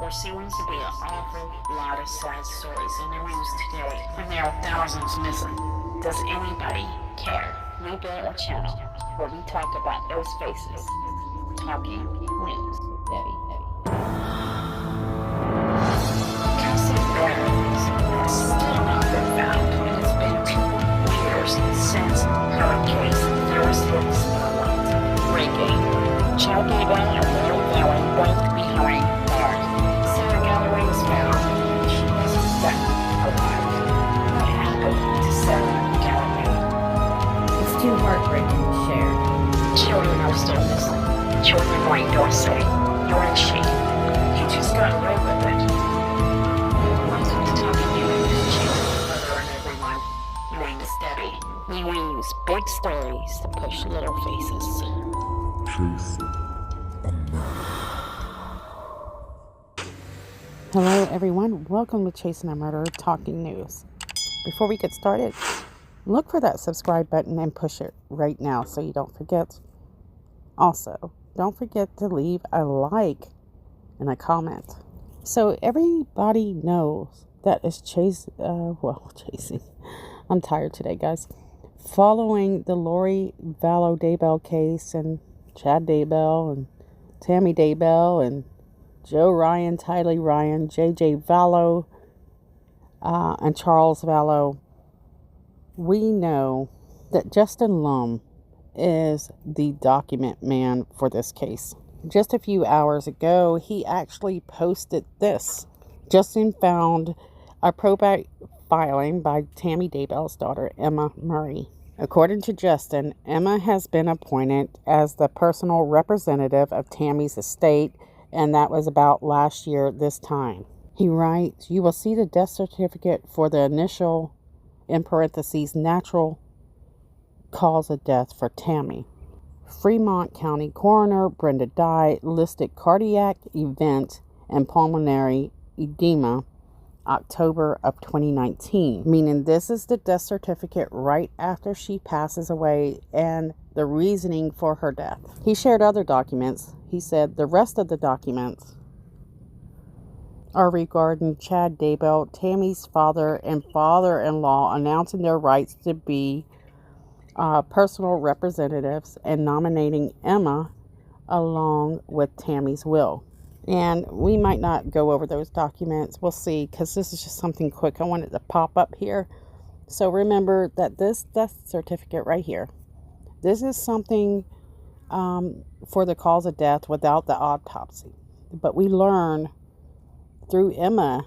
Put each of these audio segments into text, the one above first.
There seems to be an awful lot of sad stories in the news today, and there are thousands missing. Does anybody care? New Bill Channel, where we talk about those faces. Talking news. Debbie. Cassie Barnes has still not been found, and it's been 2 years since her case first hit the spotlight. Breaking. Chad Daybell and Lori Valley both behind bars. Sarah Galloway was found. She wasn't found alive. What happened to Sarah Galloway? It's too heartbreaking to share. Children are still missing. Children like Dorsey. You're in shame. You just got away with it. Welcome to Talking News. Hello everyone. My name is Debbie. We use big stories to push little faces. Hello everyone, welcome to Chasing a Murderer Talking News. Before we get started, look for that subscribe button and push it right now so you don't forget. Also, don't forget to leave a like and a comment. So everybody knows that is chasing. I'm tired today, guys. Following the Lori Daybell case and Chad Daybell and Tammy Daybell and Joe Ryan, Tylee Ryan, JJ Vallow, and Charles Vallow, we know that Justin Lum is the document man for this case. Just a few hours ago, he actually posted this. Justin found a probate filing by Tammy Daybell's daughter, Emma Murray. According to Justin, Emma has been appointed as the personal representative of Tammy's estate, and that was about last year this time. He writes, "You will see the death certificate for the initial, in parentheses, natural cause of death for Tammy. Fremont County Coroner Brenda Dye listed cardiac event and pulmonary edema October of 2019, meaning this is the death certificate right after she passes away and the reasoning for her death." He shared other documents. He said the rest of the documents are regarding Chad Daybell, Tammy's father and father-in-law, announcing their rights to be personal representatives and nominating Emma along with Tammy's will. And we might not go over those documents. We'll see, because this is just something quick I wanted to pop up here. So remember that this death certificate right here, this is something for the cause of death without the autopsy. But we learn through Emma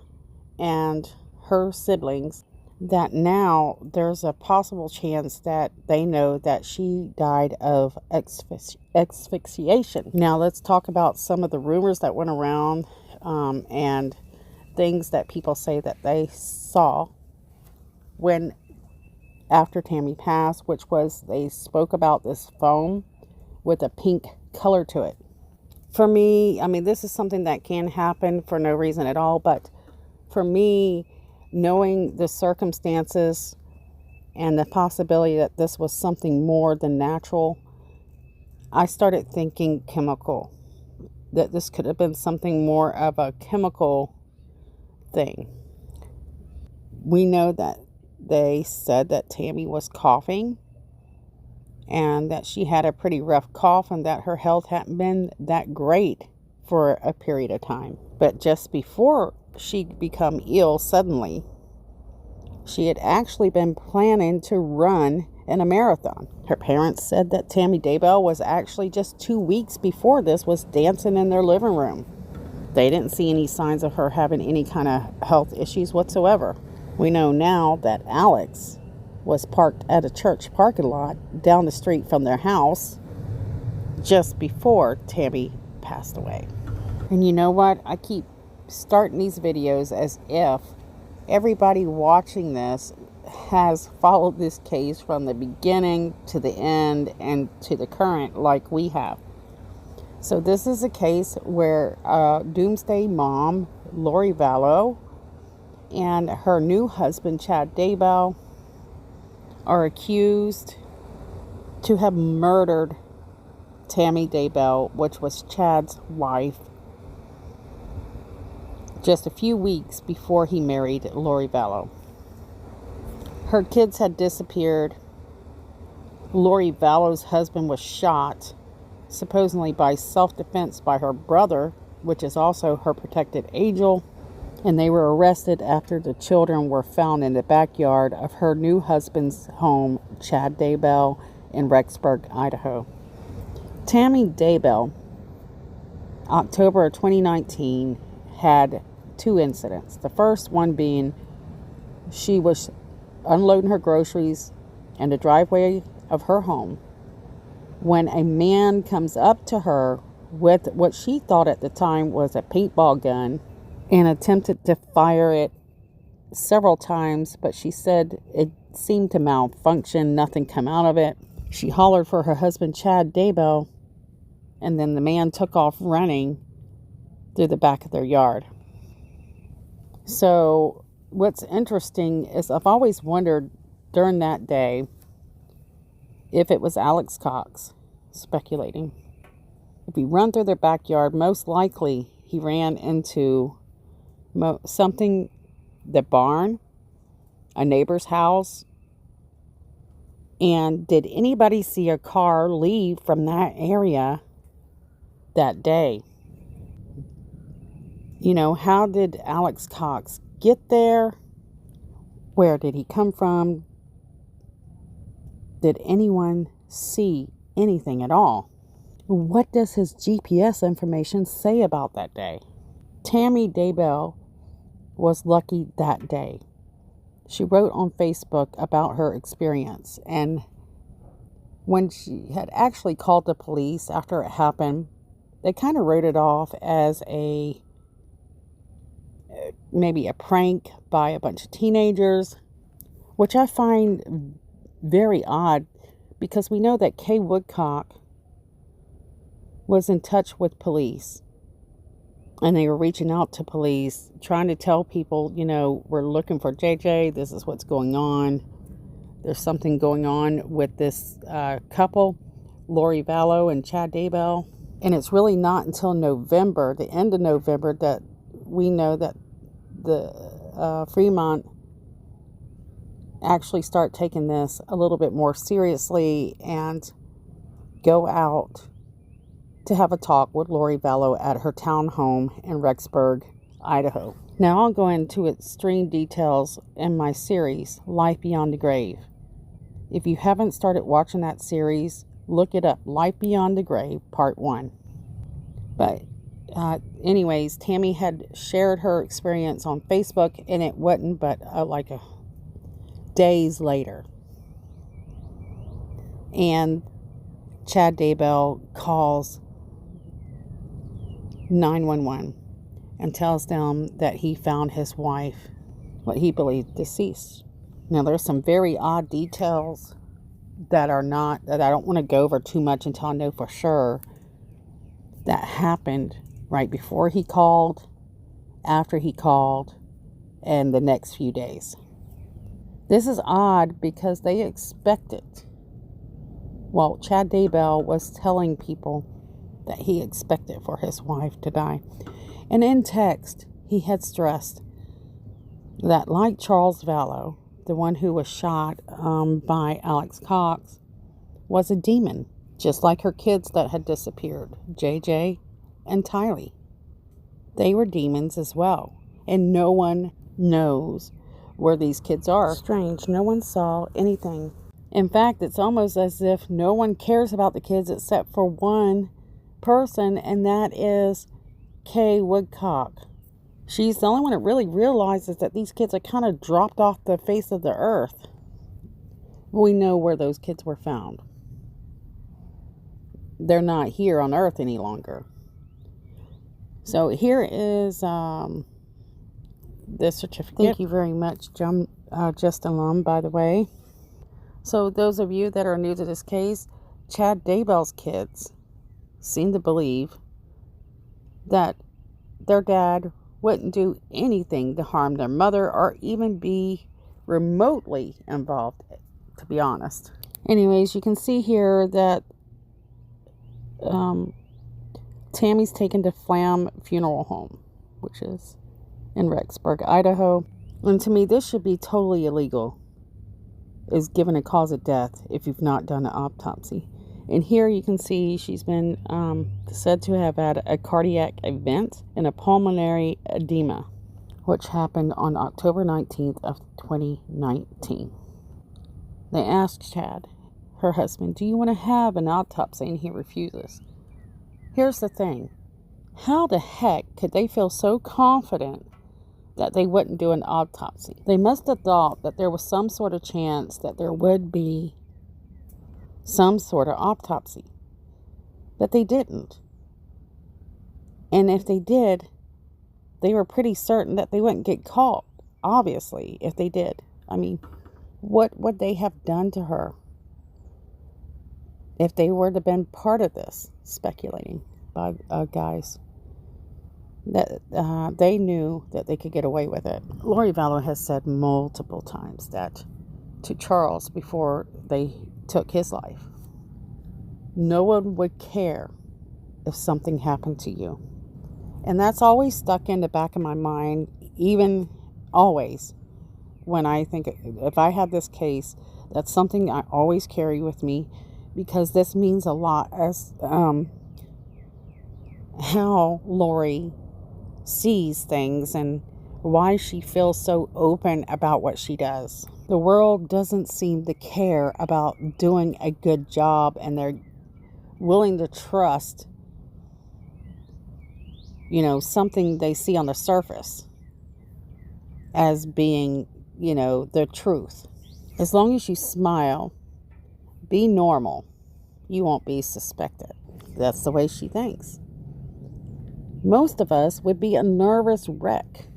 and her siblings that now there's a possible chance that they know that she died of asphyxiation. Now let's talk about some of the rumors that went around and things that people say that they saw when after Tammy passed, which was they spoke about this foam with a pink color to it. For me, I mean, this is something that can happen for no reason at all, but for me, knowing the circumstances and the possibility that this was something more than natural, I started thinking chemical, that this could have been something more of a chemical thing. We know that they said that Tammy was coughing and that she had a pretty rough cough and that her health hadn't been that great for a period of time. But just before she became ill suddenly, she had actually been planning to run in a marathon. Her parents said that Tammy Daybell was actually just 2 weeks before this was dancing in their living room. They didn't see any signs of her having any kind of health issues whatsoever. We know now that Alex was parked at a church parking lot down the street from their house just before Tammy passed away. And you know what? I keep starting these videos as if everybody watching this has followed this case from the beginning to the end and to the current like we have. So this is a case where Doomsday Mom, Lori Vallow, and her new husband, Chad Daybell, are accused to have murdered Tammy Daybell, which was Chad's wife, just a few weeks before he married Lori Vallow. Her kids had disappeared. Lori Vallow's husband was shot, supposedly by self-defense by her brother, which is also her protected angel, and they were arrested after the children were found in the backyard of her new husband's home, Chad Daybell, in Rexburg, Idaho. Tammy Daybell, October of 2019, had 2 incidents. The first one being she was unloading her groceries in the driveway of her home when a man comes up to her with what she thought at the time was a paintball gun and attempted to fire it several times, but she said it seemed to malfunction, nothing come out of it. She hollered for her husband, Chad Daybell, and then the man took off running through the back of their yard. So what's interesting is I've always wondered during that day if it was Alex Cox, speculating. If he run through their backyard, most likely he ran into something, the barn, a neighbor's house. And did anybody see a car leave from that area that day? You know, how did Alex Cox get there? Where did he come from? Did anyone see anything at all? What does his GPS information say about that day? Tammy Daybell was lucky that day. She wrote on Facebook about her experience, and when she had actually called the police after it happened, they kind of wrote it off as maybe a prank by a bunch of teenagers, which I find very odd, because we know that Kay Woodcock was in touch with police, and they were reaching out to police, trying to tell people, you know, we're looking for JJ, this is what's going on, there's something going on with this couple, Lori Vallow and Chad Daybell. And it's really not until November, the end of November, that we know that the Fremont actually start taking this a little bit more seriously and go out to have a talk with Lori Vallow at her town home in Rexburg, Idaho. Now I'll go into extreme details in my series, Life Beyond the Grave. If you haven't started watching that series, look it up, Life Beyond the Grave, Part 1. But anyways, Tammy had shared her experience on Facebook, and it wasn't but days later. And Chad Daybell calls 911 and tells them that he found his wife, what he believed, deceased. Now, there's some very odd details that I don't want to go over too much until I know for sure that happened right before he called, after he called, and the next few days. This is odd because they expected, well, Chad Daybell was telling people that he expected for his wife to die. And in text, he had stressed that, like Charles Vallow, the one who was shot by Alex Cox, was a demon, just like her kids that had disappeared, JJ and Tylee. They were demons as well, and no one knows where these kids are. Strange, no one saw anything. In fact, it's almost as if no one cares about the kids except for one person, and that is Kay Woodcock. She's the only one that really realizes that these kids are kind of dropped off the face of the earth. We know where those kids were found. They're not here on earth any longer. So here is the certificate. Thank you very much, Justin Lum, by the way. So those of you that are new to this case, Chad Daybell's kids seem to believe that their dad wouldn't do anything to harm their mother or even be remotely involved, to be honest. Anyways, you can see here that Tammy's taken to Flam Funeral Home, which is in Rexburg, Idaho. And to me, this should be totally illegal, is given a cause of death if you've not done an autopsy. And here you can see she's been said to have had a cardiac event and a pulmonary edema, which happened on October 19th of 2019. They asked Chad, her husband, do you want to have an autopsy? And he refuses. Here's the thing. How the heck could they feel so confident that they wouldn't do an autopsy? They must have thought that there was some sort of chance that there would be some sort of autopsy. But they didn't. And if they did, they were pretty certain that they wouldn't get caught, obviously, if they did. I mean, what would they have done to her if they were to have been part of this? Speculating by guys that they knew that they could get away with it. Lori Vallow has said multiple times that to Charles before they took his life, no one would care if something happened to you. And that's always stuck in the back of my mind, even always when I think, if I had this case, that's something I always carry with me, because this means a lot as how Lori sees things and why she feels so open about what she does. The world doesn't seem to care about doing a good job, and they're willing to trust, something they see on the surface as being, the truth. As long as you smile, be normal, you won't be suspected. That's the way she thinks. Most of us would be a nervous wreck,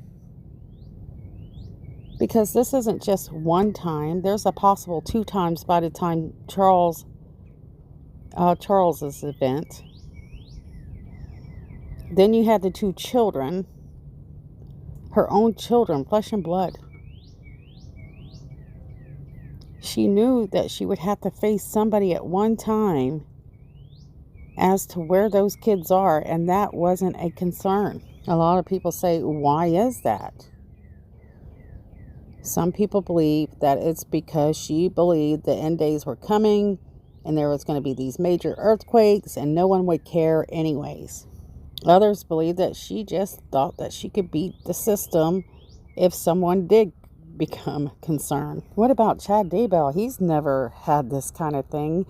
because this isn't just one time. There's a possible 2 times by the time Charles's event. Then you had the 2 children, her own children, flesh and blood. She knew that she would have to face somebody at one time as to where those kids are, and that wasn't a concern. A lot of people say, why is that? Some people believe that it's because she believed the end days were coming and there was going to be these major earthquakes and no one would care anyways. Others believe that she just thought that she could beat the system if someone did become concerned. What about Chad Daybell? He's never had this kind of thing.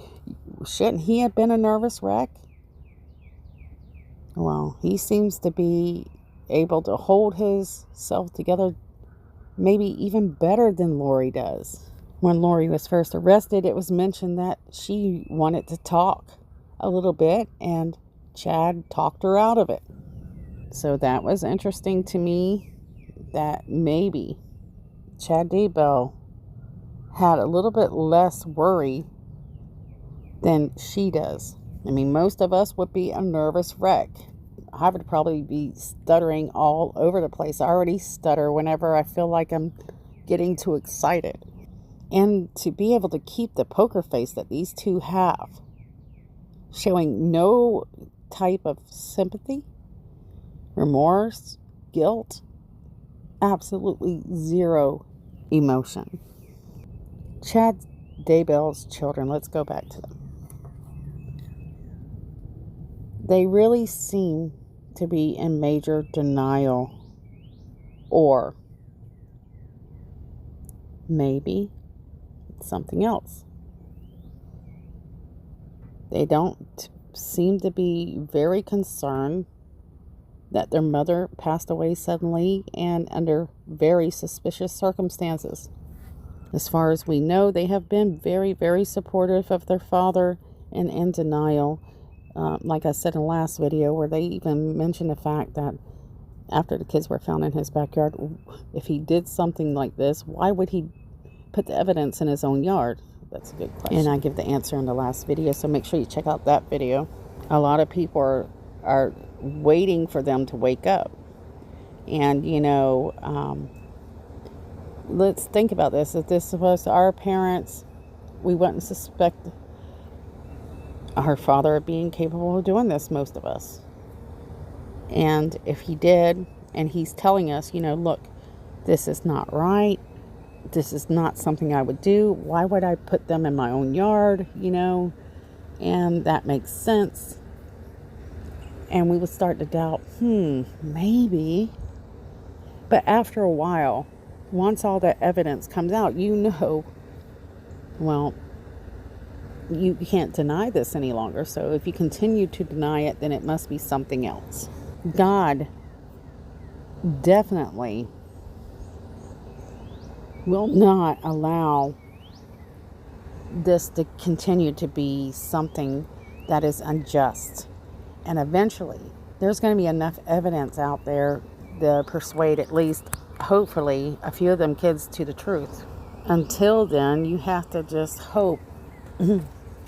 Shouldn't he have been a nervous wreck? Well, he seems to be able to hold himself together maybe even better than Lori does. When Lori was first arrested, it was mentioned that she wanted to talk a little bit, and Chad talked her out of it. So that was interesting to me, that maybe Chad Daybell had a little bit less worry than she does. I mean, most of us would be a nervous wreck. I would probably be stuttering all over the place. I already stutter whenever I feel like I'm getting too excited. And to be able to keep the poker face that these two have, showing no type of sympathy, remorse, guilt, absolutely zero emotion. Chad Daybell's children, let's go back to them. They really seem to be in major denial, or maybe it's something else. They don't seem to be very concerned that their mother passed away suddenly and under very suspicious circumstances. As far as we know, they have been very, very supportive of their father and in denial. Like I said in the last video, where they even mentioned the fact that after the kids were found in his backyard, if he did something like this, why would he put the evidence in his own yard? That's a good question. And I give the answer in the last video, so make sure you check out that video. A lot of people are waiting for them to wake up. And, let's think about this. If this was our parents, we wouldn't suspect our father of being capable of doing this, most of us. And if he did, And he's telling us, look, this is not right. This is not something I would do. Why would I put them in my own yard, And that makes sense. And we would start to doubt, maybe. But after a while, once all that evidence comes out, well, you can't deny this any longer. So if you continue to deny it, then it must be something else. God definitely will not allow this to continue to be something that is unjust. And eventually, there's going to be enough evidence out there to persuade at least, hopefully, a few of them kids to the truth. Until then, you have to just hope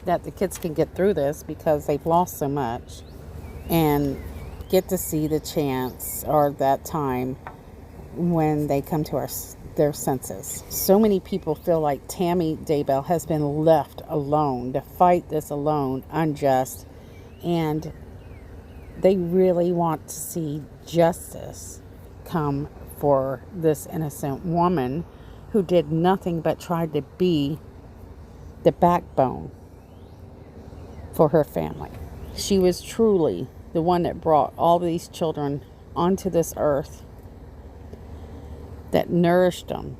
that the kids can get through this, because they've lost so much, and get to see the chance or that time when they come to their senses. So many people feel like Tammy Daybell has been left alone to fight this alone, unjust, and they really want to see justice come for this innocent woman who did nothing but tried to be the backbone for her family. She was truly the one that brought all these children onto this earth, that nourished them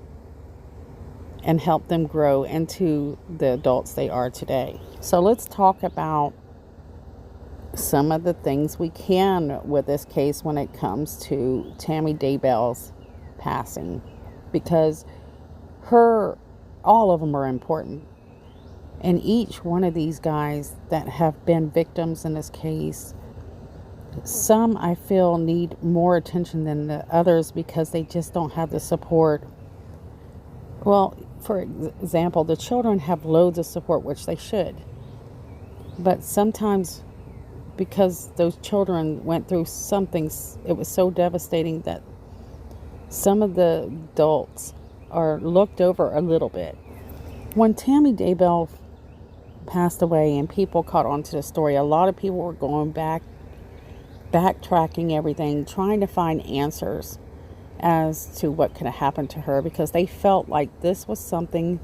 and helped them grow into the adults they are today. So let's talk about some of the things we can with this case when it comes to Tammy Daybell's passing, because all of them are important. And each one of these guys that have been victims in this case, some I feel need more attention than the others because they just don't have the support. Well, for example, the children have loads of support, which they should. But sometimes, because those children went through something, it was so devastating that some of the adults are looked over a little bit. When Tammy Daybell passed away and people caught on to the story, a lot of people were going backtracking everything, trying to find answers as to what could have happened to her, because they felt like this was something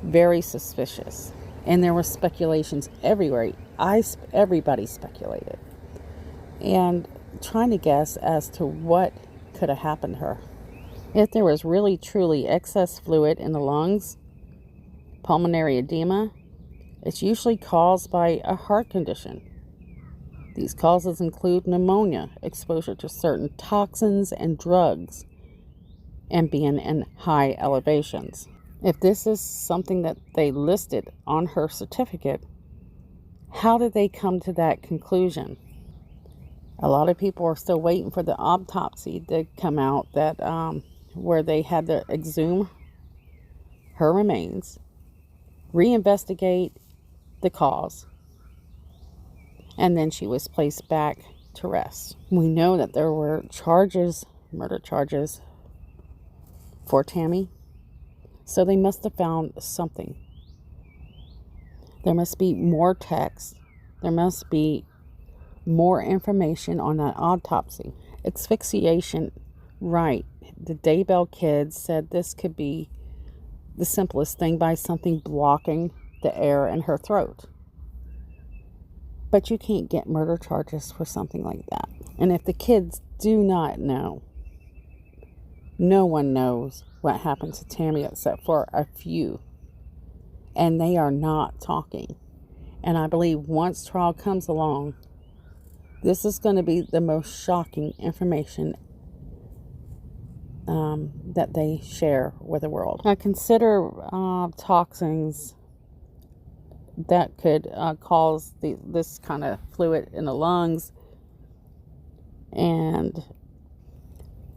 very suspicious. And there were speculations everywhere. Everybody speculated. And trying to guess as to what could have happened to her. If there was really truly excess fluid in the lungs, pulmonary edema, it's usually caused by a heart condition. These causes include pneumonia, exposure to certain toxins and drugs, and being in high elevations. If this is something that they listed on her certificate, how did they come to that conclusion? A lot of people are still waiting for the autopsy to come out, that where they had to exhume her remains, reinvestigate the cause, and then she was placed back to rest. We know that there were murder charges for Tammy, so they must have found something. There must be more text. There must be more information on that autopsy. Asphyxiation, right. The Daybell kids said this could be the simplest thing, by something blocking the air in her throat. But you can't get murder charges for something like that. And if the kids do not know, no one knows what happened to Tammy except for a few. And they are not talking. And I believe once trial comes along, this is going to be the most shocking information that they share with the world. Now consider toxins that could cause this kind of fluid in the lungs, and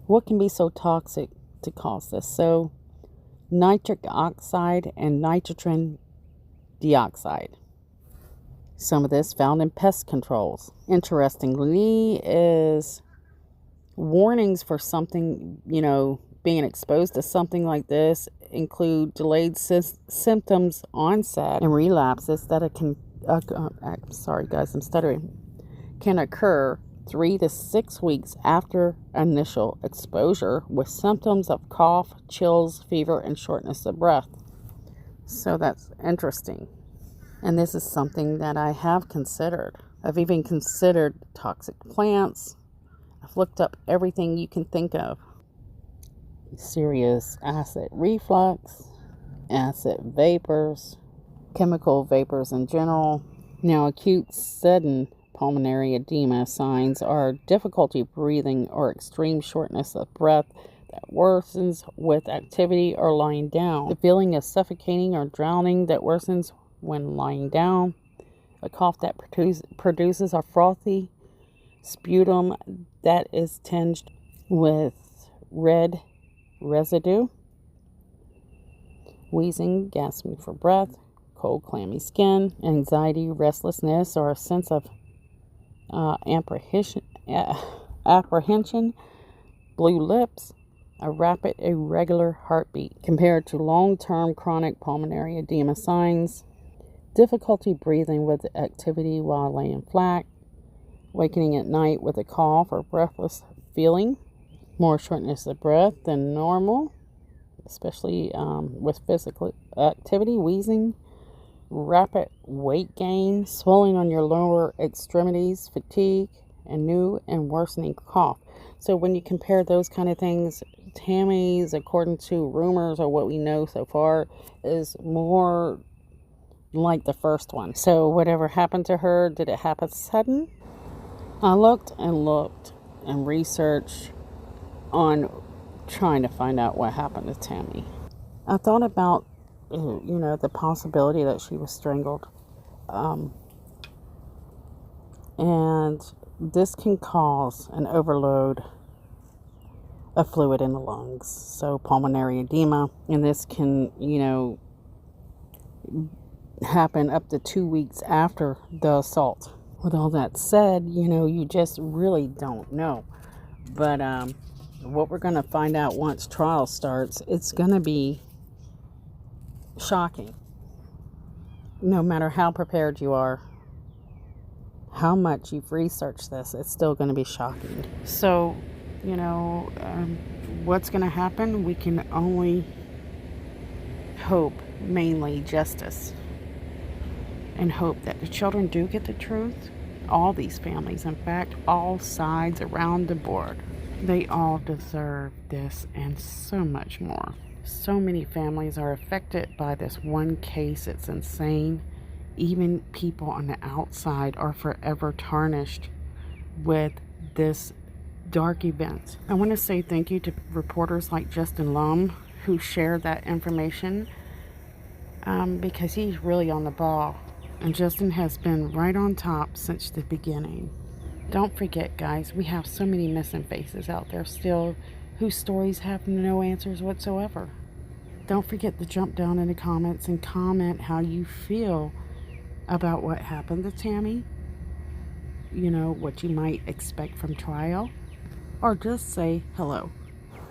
what can be so toxic to cause this. So nitric oxide and nitrogen dioxide. Some of this found in pest controls. Interestingly, is warnings for something, being exposed to something like this include delayed symptoms onset and relapses that it can, sorry guys, I'm stuttering, can occur 3 to 6 weeks after initial exposure with symptoms of cough, chills, fever, and shortness of breath. So that's interesting. And this is something that I have considered. I've even considered toxic plants. I've looked up everything you can think of. Serious acid reflux, acid vapors, chemical vapors in general. Now, acute sudden pulmonary edema signs are difficulty breathing or extreme shortness of breath that worsens with activity or lying down. The feeling of suffocating or drowning that worsens when lying down. A cough that produces a frothy sputum that is tinged with red residue. Wheezing, gasping for breath, cold, clammy skin, anxiety, restlessness, or a sense of apprehension, blue lips, a rapid, irregular heartbeat. Compared to long-term chronic pulmonary edema signs, difficulty breathing with activity while laying flat, wakening at night with a cough or breathless feeling, more shortness of breath than normal, especially with physical activity, wheezing, rapid weight gain, swelling on your lower extremities, fatigue, and new and worsening cough. So when you compare those kind of things, Tammy's, according to rumors or what we know so far, is more like the first one. So whatever happened to her, did it happen sudden? I looked and researched on trying to find out what happened to Tammy. I thought about, the possibility that she was strangled. And this can cause an overload of fluid in the lungs. So pulmonary edema. And this can, happen up to 2 weeks after the assault. With all that said, you just really don't know. But what we're going to find out once trial starts, it's going to be shocking. No matter how prepared you are, how much you've researched this, it's still going to be shocking. So, what's going to happen? We can only hope, mainly justice, and hope that the children do get the truth. All these families, in fact, all sides around the board, they all deserve this and so much more. So many families are affected by this one case. It's insane. Even people on the outside are forever tarnished with this dark event. I want to say thank you to reporters like Justin Lum who shared that information because he's really on the ball. And Justin has been right on top since the beginning. Don't forget, guys, we have so many missing faces out there still whose stories have no answers whatsoever. Don't forget to jump down in the comments and comment how you feel about what happened to Tammy. What you might expect from trial. Or just say hello.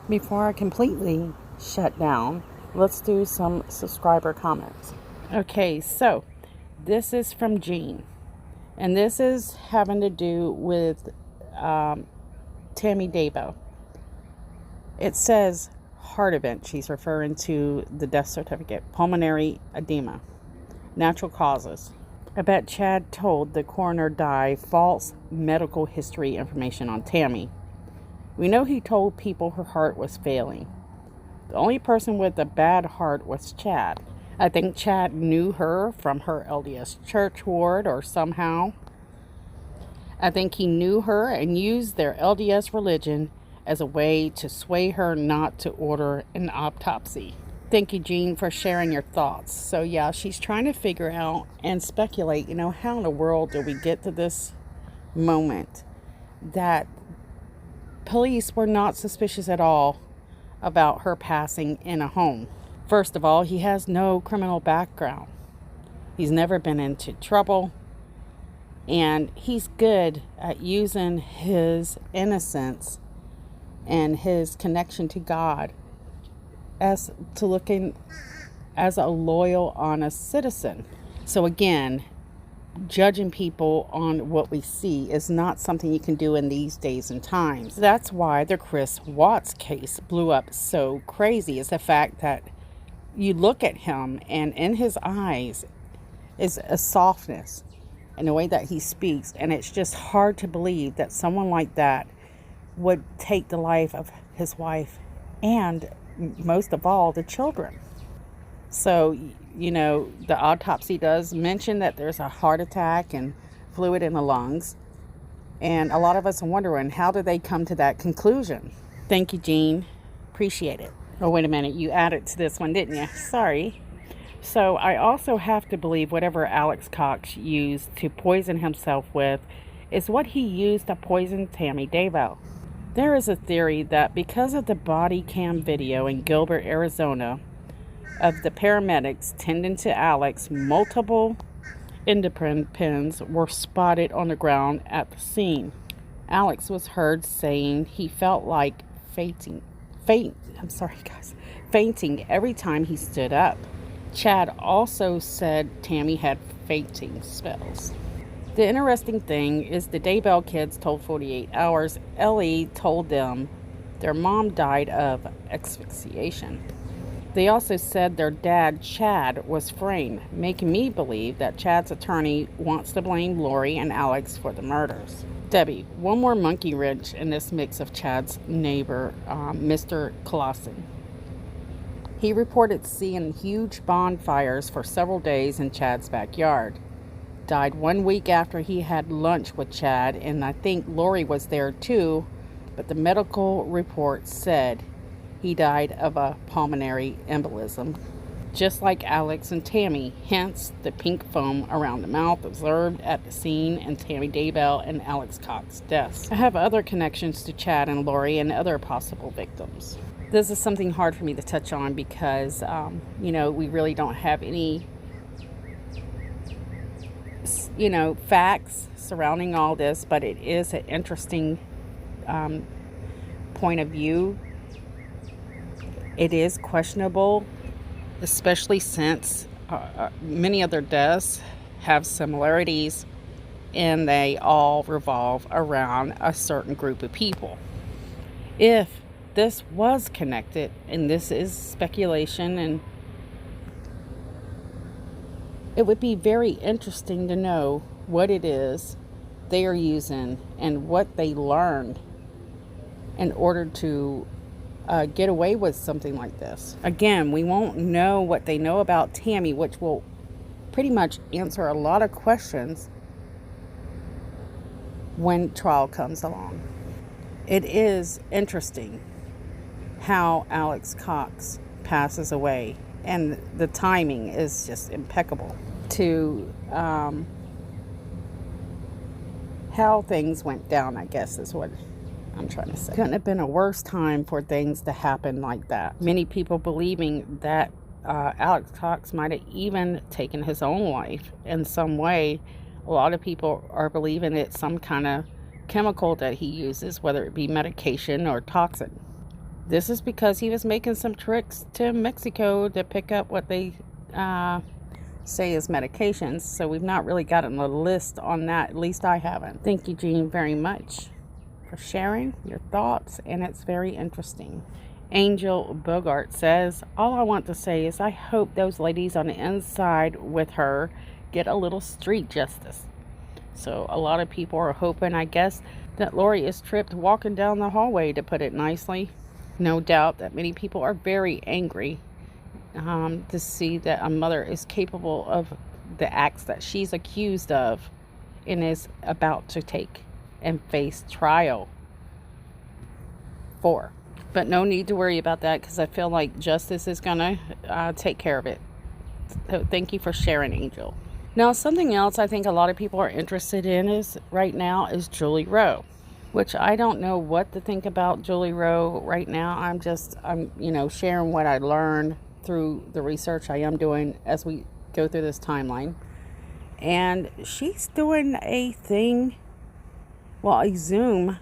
Before I completely shut down, let's do some subscriber comments. Okay, so this is from Jean. And this is having to do with Tammy Daybell. It says heart event. She's referring to the death certificate. Pulmonary edema. Natural causes. I bet Chad told the coroner false medical history information on Tammy. We know he told people her heart was failing. The only person with a bad heart was Chad. I think Chad knew her from her LDS church ward or somehow. I think he knew her and used their LDS religion as a way to sway her not to order an autopsy. Thank you, Jean, for sharing your thoughts. So yeah, she's trying to figure out and speculate, how in the world did we get to this moment that police were not suspicious at all about her passing in a home. First of all, he has no criminal background. He's never been into trouble. And he's good at using his innocence and his connection to God as a loyal, honest citizen. So again, judging people on what we see is not something you can do in these days and times. That's why the Chris Watts case blew up so crazy, is the fact that you look at him and in his eyes is a softness in the way that he speaks, and it's just hard to believe that someone like that would take the life of his wife and, most of all, the children. So, the autopsy does mention that there's a heart attack and fluid in the lungs. And a lot of us are wondering, how did they come to that conclusion? Thank you, Jean. Appreciate it. Oh, wait a minute. You added to this one, didn't you? Sorry. So I also have to believe whatever Alex Cox used to poison himself with is what he used to poison Tammy Daybell. There is a theory that because of the body cam video in Gilbert, Arizona, of the paramedics tending to Alex, multiple endocrine pins were spotted on the ground at the scene. Alex was heard saying he felt like fainting every time he stood up. Chad also said Tammy had fainting spells. The interesting thing is the Daybell kids told 48 Hours Ellie told them their mom died of asphyxiation. They also said their dad, Chad, was framed, making me believe that Chad's attorney wants to blame Lori and Alex for the murders. Debbie, one more monkey wrench in this mix of Chad's neighbor, Mr. Clausen. He reported seeing huge bonfires for several days in Chad's backyard. Died 1 week after he had lunch with Chad, and I think Lori was there too, but the medical report said he died of a pulmonary embolism, just like Alex and Tammy, hence the pink foam around the mouth observed at the scene in Tammy Daybell and Alex Cox's deaths. I have other connections to Chad and Lori and other possible victims. This is something hard for me to touch on because, we really don't have any, facts surrounding all this, but it is an interesting point of view. It is questionable, especially since many other deaths have similarities and they all revolve around a certain group of people. If this was connected, and this is speculation, and it would be very interesting to know what it is they are using and what they learned in order to get away with something like this. Again, we won't know what they know about Tammy, which will pretty much answer a lot of questions when trial comes along. It is interesting how Alex Cox passes away, and the timing is just impeccable to how things went down, I guess is what I'm trying to say. Couldn't have been a worse time for things to happen like that. Many people believing that Alex Cox might have even taken his own life in some way. A lot of people are believing it's some kind of chemical that he uses, whether it be medication or toxin. This is because he was making some trips to Mexico to pick up what they say is medications. So we've not really gotten a list on that. At least I haven't. Thank you, Jean, very much for sharing your thoughts, and it's very interesting. Angel Bogart says, all I want to say is I hope those ladies on the inside with her get a little street justice. So a lot of people are hoping, I guess, that Lori is tripped walking down the hallway, to put it nicely. No doubt that many people are very angry to see that a mother is capable of the acts that she's accused of and is about to take and face trial for. But no need to worry about that, because I feel like justice is going to take care of it. So thank you for sharing, Angel. Now, something else I think a lot of people are interested in is Julie Rowe, which I don't know what to think about Julie Rowe right now. I'm sharing what I learned through the research I am doing as we go through this timeline. And she's doing a Zoom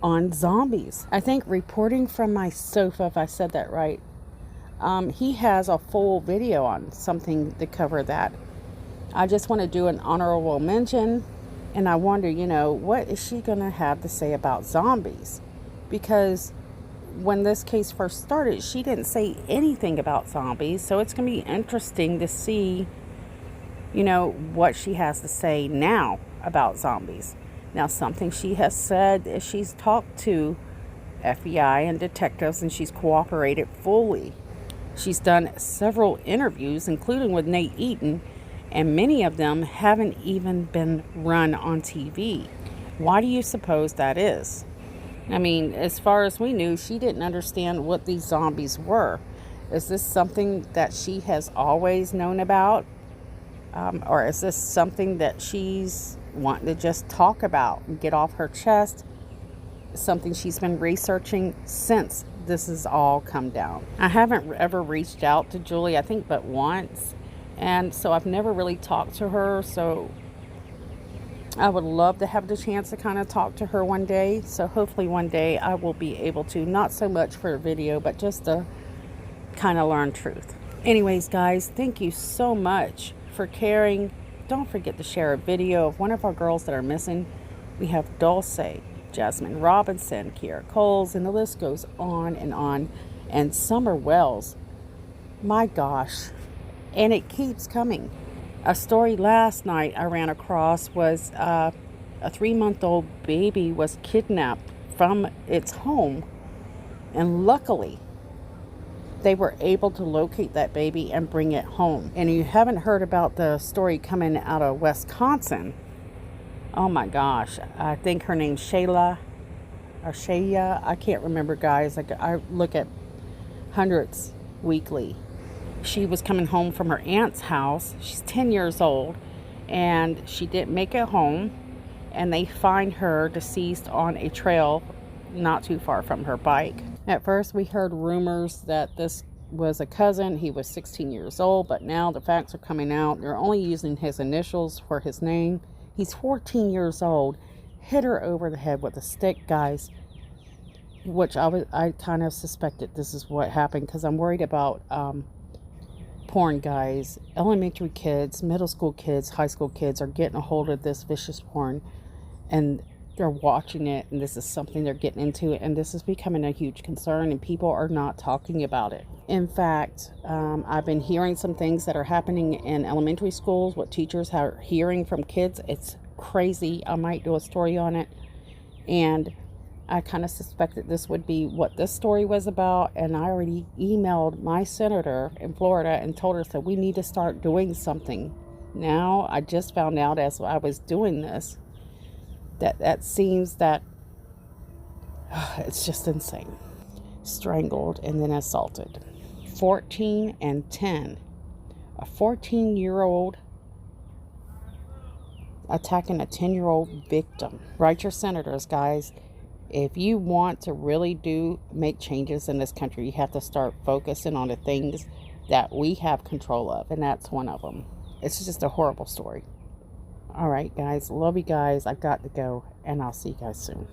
on zombies. I think Reporting from My Sofa, if I said that right, he has a full video on something to cover that. I just want to do an honorable mention, and I wonder, what is she going to have to say about zombies? Because when this case first started, she didn't say anything about zombies, so it's going to be interesting to see, what she has to say now about zombies. Now, something she has said is she's talked to FBI and detectives, and she's cooperated fully. She's done several interviews, including with Nate Eaton, and many of them haven't even been run on TV. Why do you suppose that is? I mean, as far as we knew, she didn't understand what these zombies were. Is this something that she has always known about? Or is this something that she's wanting to just talk about and get off her chest? Something she's been researching since this has all come down. I haven't ever reached out to Julie, I think but once. And so I've never really talked to her. So I would love to have the chance to kind of talk to her one day. So hopefully one day I will be able to, not so much for a video, but just to kind of learn truth. Anyways, guys, thank you so much for caring. Don't forget to share a video of one of our girls that are missing. We have Dulce, Jasmine Robinson, Kiera Coles, and the list goes on. And Summer Wells. My gosh. And it keeps coming. A story last night I ran across was a 3-month-old baby was kidnapped from its home. And luckily, they were able to locate that baby and bring it home. And you haven't heard about the story coming out of Wisconsin. Oh my gosh. I think her name's Shayla. Or Shaya. I can't remember, guys. I look at hundreds weekly. She was coming home from her aunt's house. She's 10 years old. And she didn't make it home. And they find her deceased on a trail not too far from her bike. At first, we heard rumors that this was a cousin. He was 16 years old, but now the facts are coming out. They're only using his initials for his name. He's 14 years old. Hit her over the head with a stick, guys. Which I kind of suspected this is what happened, because I'm worried about porn, guys. Elementary kids, middle school kids, high school kids are getting a hold of this vicious porn, and they're watching it, and this is something they're getting into, and this is becoming a huge concern, and people are not talking about it. In fact, I've been hearing some things that are happening in elementary schools, what teachers are hearing from kids. It's crazy. I might do a story on it, and I kind of suspected this would be what this story was about, and I already emailed my senator in Florida and told her that we need to start doing something. Now, I just found out as I was doing this that seems that it's just insane. Strangled and then assaulted. 14 and 10. A 14-year-old attacking a 10-year-old victim. Write your senators, guys. If you want to really make changes in this country, you have to start focusing on the things that we have control of, and that's one of them. It's just a horrible story. All right, guys. Love you guys. I've got to go, and I'll see you guys soon.